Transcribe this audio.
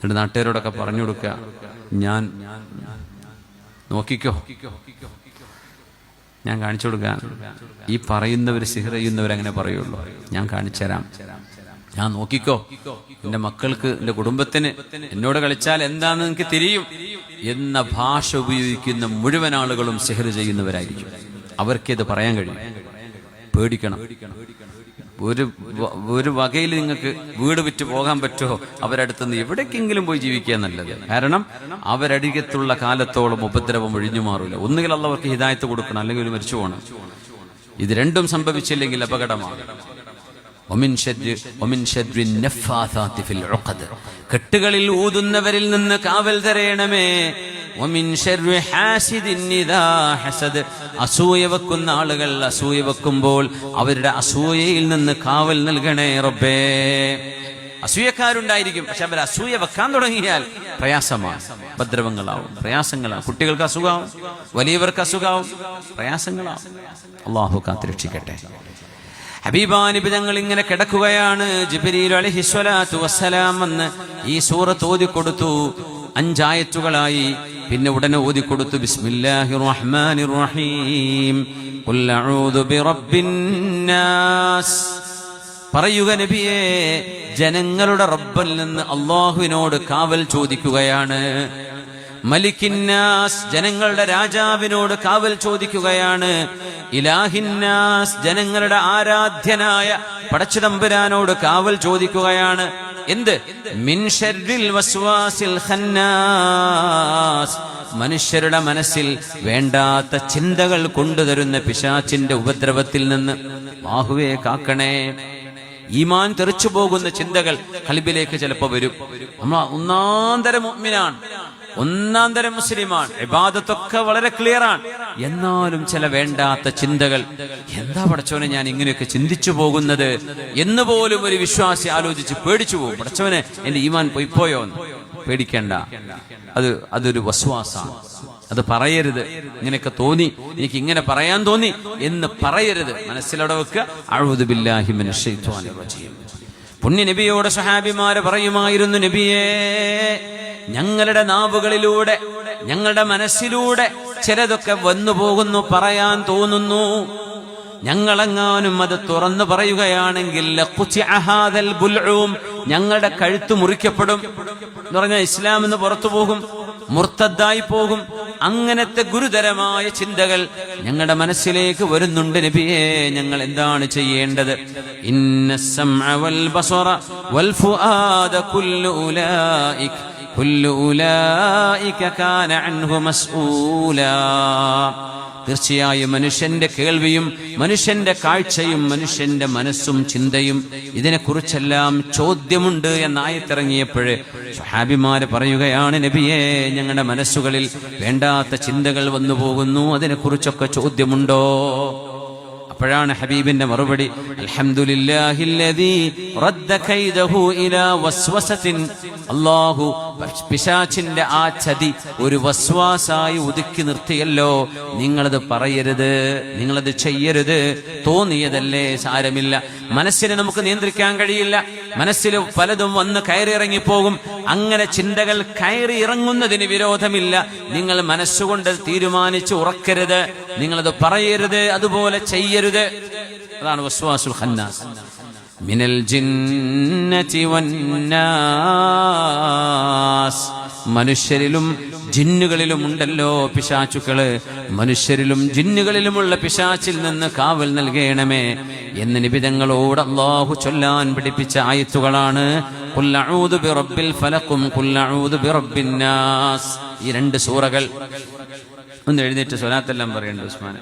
എന്നിട്ട് നാട്ടുകാരോടൊക്കെ പറഞ്ഞു കൊടുക്കുക, ഞാൻ നോക്കിക്കോ, ഞാൻ കാണിച്ചു കൊടുക്കാം. ഈ പറയുന്നവർ, സിഹർ ചെയ്യുന്നവരങ്ങനെ പറയുള്ളൂ. ഞാൻ കാണിച്ചു തരാം, ഞാൻ നോക്കിക്കോ, എന്റെ മക്കൾക്ക്, എന്റെ കുടുംബത്തിന് എന്നോട് കളിച്ചാൽ എന്താണെന്ന് എനിക്ക് തിരിയും എന്ന ഭാഷ ഉപയോഗിക്കുന്ന മുഴുവൻ ആളുകളും സിഹർ ചെയ്യുന്നവരായിരിക്കും. അവർക്കിത് പറയാൻ കഴിയും. പേടിക്കണം. ഒരു വകയിൽ നിങ്ങൾക്ക് വീട് വിറ്റ് പോകാൻ പറ്റുമോ അവരടുത്തുനിന്ന് എവിടേക്കെങ്കിലും പോയി ജീവിക്കുക നല്ലത്. കാരണം അവരടികത്തുള്ള കാലത്തോളം ഉപദ്രവം ഒഴിഞ്ഞു മാറില്ല. ഒന്നുകിൽ അള്ളാഹ് ഹിദായത്ത് കൊടുക്കണം, അല്ലെങ്കിൽ ഒരു മരിച്ചു പോകണം. ഇത് രണ്ടും സംഭവിച്ചില്ലെങ്കിൽ അപകടമാണ്. കെട്ടുകളിൽ ഊതുന്നവരിൽ നിന്ന് കാവൽ തരയണമേ. അസൂയ വെക്കുന്ന ആളുകൾ അസൂയ വെക്കുമ്പോൾ അവരുടെ അസൂയയിൽ നിന്ന് കാവൽ നൽകണേ റബ്ബേ. അസൂയക്കാരുണ്ടായിരിക്കും, പക്ഷെ അവർ അസൂയ വെക്കാൻ തുടങ്ങിയാൽ പ്രയാസമാണ്, ഉപദ്രവങ്ങളാവും, പ്രയാസങ്ങളാവും. കുട്ടികൾക്ക് അസുഖമാവും, വലിയവർക്ക് അസുഖമാവും, പ്രയാസങ്ങളാവും. അല്ലാഹു കാത്തുരക്ഷിക്കട്ടെ. ഹബീബാനബി തങ്ങൾ ഇങ്ങനെ കിടക്കുകയാണ്. ജിബ്രീൽ അലൈഹിസ്സലാത്തു വസ്സലാം വന്ന് ഈ സൂറത്ത് ഓതിക്കൊടുത്തു. 5 ആയത്തുകളായി. പിന്നെ ഉടനെ ഓതിക്കൊടുത്തു, ബിസ്മില്ലാഹിർ റഹ്മാനിർ റഹീം, ഖുൽ അഊദു ബിറബ്ബിൻ നാസ്. പറയുക നബിയേ, ജനങ്ങളുടെ റബ്ബിൽ നിന്ന് അല്ലാഹുവിനോട് കാവൽ ചോദിക്കുകയാണ്. മലിക്കിന്നാസ്, ജനങ്ങളുടെ രാജാവിനോട് കാവൽ ചോദിക്കുകയാണ്. ഇലാഹിന്നാസ്, ജനങ്ങളുടെ ആരാധ്യനായ പടച്ചതമ്പുരാനോട് കാവൽ ചോദിക്കുകയാണ്. എന്ത്? മിൻ ശർരിൽ വസ്വാസിൽ ഖന്നാസ്, മനുഷ്യരുടെ മനസ്സിൽ വേണ്ടാത്ത ചിന്തകൾ കൊണ്ടുതരുന്ന പിശാചിന്റെ ഉപദ്രവത്തിൽ നിന്ന് അല്ലാഹുവേ കാക്കണേ. ഈമാൻ തെറിച്ചു പോകുന്ന ചിന്തകൾ ഖൽബിലേക്ക് ചിലപ്പോൾ വരും. നമ്മൾ ഒന്നാന്തരം മുഅ്മിനാണ്, ഒന്നാന്തരം മുസ്ലിമാണ്, ഇബാദത്തൊക്കെ വളരെ ക്ലിയറാണ്. എന്നാലും ചില വേണ്ടാത്ത ചിന്തകൾ, എന്താ പടച്ചവനെ ഞാൻ ഇങ്ങനെയൊക്കെ ചിന്തിച്ചു പോകുന്നത് എന്ന് പോലും ഒരു വിശ്വാസി ആലോചിച്ച് പേടിച്ചു പോകും. പടച്ചവനെ എന്റെ ഈമാൻ പോയിപ്പോയോ എന്ന്. പേടിക്കേണ്ട, അതൊരു വസ്വാസാണ്. അത് പറയരുത്. ഇങ്ങനെയൊക്കെ തോന്നി, എനിക്ക് ഇങ്ങനെ പറയാൻ തോന്നി എന്ന് പറയരുത്. മനസ്സിലവിടെ വെക്കുക. അഊദു ബില്ലാഹി മിനശ് ശൈത്വാനിർ റജീം. പുണ്യ നബിയോട് സ്വഹാബിമാര് പറയുമായിരുന്നു, നബിയേ, ഞങ്ങളുടെ നാവുകളിലൂടെ, ഞങ്ങളുടെ മനസ്സിലൂടെ ചിലതൊക്കെ വന്നു പോകുന്നു, പറയാൻ തോന്നുന്നു. ഞങ്ങളെങ്ങാനും അത് തുറന്നു പറയുകയാണെങ്കിൽ ഞങ്ങളുടെ കഴുത്ത് മുറിക്കപ്പെടും എന്ന് പറഞ്ഞാൽ ഇസ്ലാം എന്ന് പുറത്തു പോകും, മുർത്തദ്ദായി പോകും. അങ്ങനത്തെ ഗുരുതരമായ ചിന്തകൾ ഞങ്ങളുടെ മനസ്സിലേക്ക് വരുന്നുണ്ട് നബിയേ. ഞങ്ങൾ എന്താണ് ചെയ്യേണ്ടത്? ഇന്ന സമഅ വൽ ബസറ വൽ ഫുആദ കുല്ലു ഉലൈക കാന അൻഹു മസ്ഊലാ. തീർച്ചയായും മനുഷ്യന്റെ കേൾവിയും മനുഷ്യന്റെ കാഴ്ചയും മനുഷ്യന്റെ മനസ്സും ചിന്തയും ഇതിനെക്കുറിച്ചെല്ലാം ചോദ്യമുണ്ട് എന്ന ആയത്തിറങ്ങിയപ്പോഴേ സ്വഹാബിമാര് പറയുകയാണ്, നബിയേ, ഞങ്ങളുടെ മനസ്സുകളിൽ വേണ്ടാത്ത ചിന്തകൾ വന്നു പോകുന്നു, അതിനെക്കുറിച്ചൊക്കെ ചോദ്യമുണ്ടോ? അപ്പോഴാണ് ഹബീബിന്റെ മറുപടി, അൽഹംദുലില്ലാഹില്ലദീ റദ്ദ കൈദഹു ഇലാ വസ്വസത്തിൻ. അല്ലാഹു പിശാചിന്റെ ആ ചതി ഒരു വസ്വാസായി ഒതുക്കി നിർത്തിയല്ലോ. നിങ്ങളത് പറയരുത്, നിങ്ങളത് ചെയ്യരുത്. തോന്നിയതല്ലേ, സാരമില്ല. മനസ്സിനെ നമുക്ക് നിയന്ത്രിക്കാൻ കഴിയില്ല. മനസ്സിൽ പലതും വന്ന് കയറിയിറങ്ങിപ്പോകും. അങ്ങനെ ചിന്തകൾ കയറി ഇറങ്ങുന്നതിന് വിരോധമില്ല. നിങ്ങൾ മനസ്സുകൊണ്ട് തീരുമാനിച്ച് ഉറക്കരുത്, നിങ്ങളത് പറയരുത്, അതുപോലെ ചെയ്യരുത്. അതാണ് വസ്വാസുൽ ഖന്നാസ്. മിനൽ ജിന്നതി വന്നാസ്. മനുഷ്യരിലും ജിന്നുകളിലും ഉണ്ടല്ലോ പിശാചുക്കള്. മനുഷ്യരിലും ജിന്നുകളിലുമുള്ള പിശാചിൽ നിന്ന് കാവൽ നൽകണമേ എന്ന് നിബിതങ്ങളോട് അല്ലാഹു ചൊല്ലാൻ പഠിപ്പിച്ച ആയത്തുകളാണ് ഖുൽ അഊദു ബിറബ്ബിൽ ഫലഖും ഖുൽ അഊദു ബിറബ്ബിൻ നാസ്. ഈ 2 സൂറകൾ ഒന്ന് എഴുന്നേറ്റ് സ്വലാത്തെല്ലാം പറയണ്ട ഉസ്മാൻ.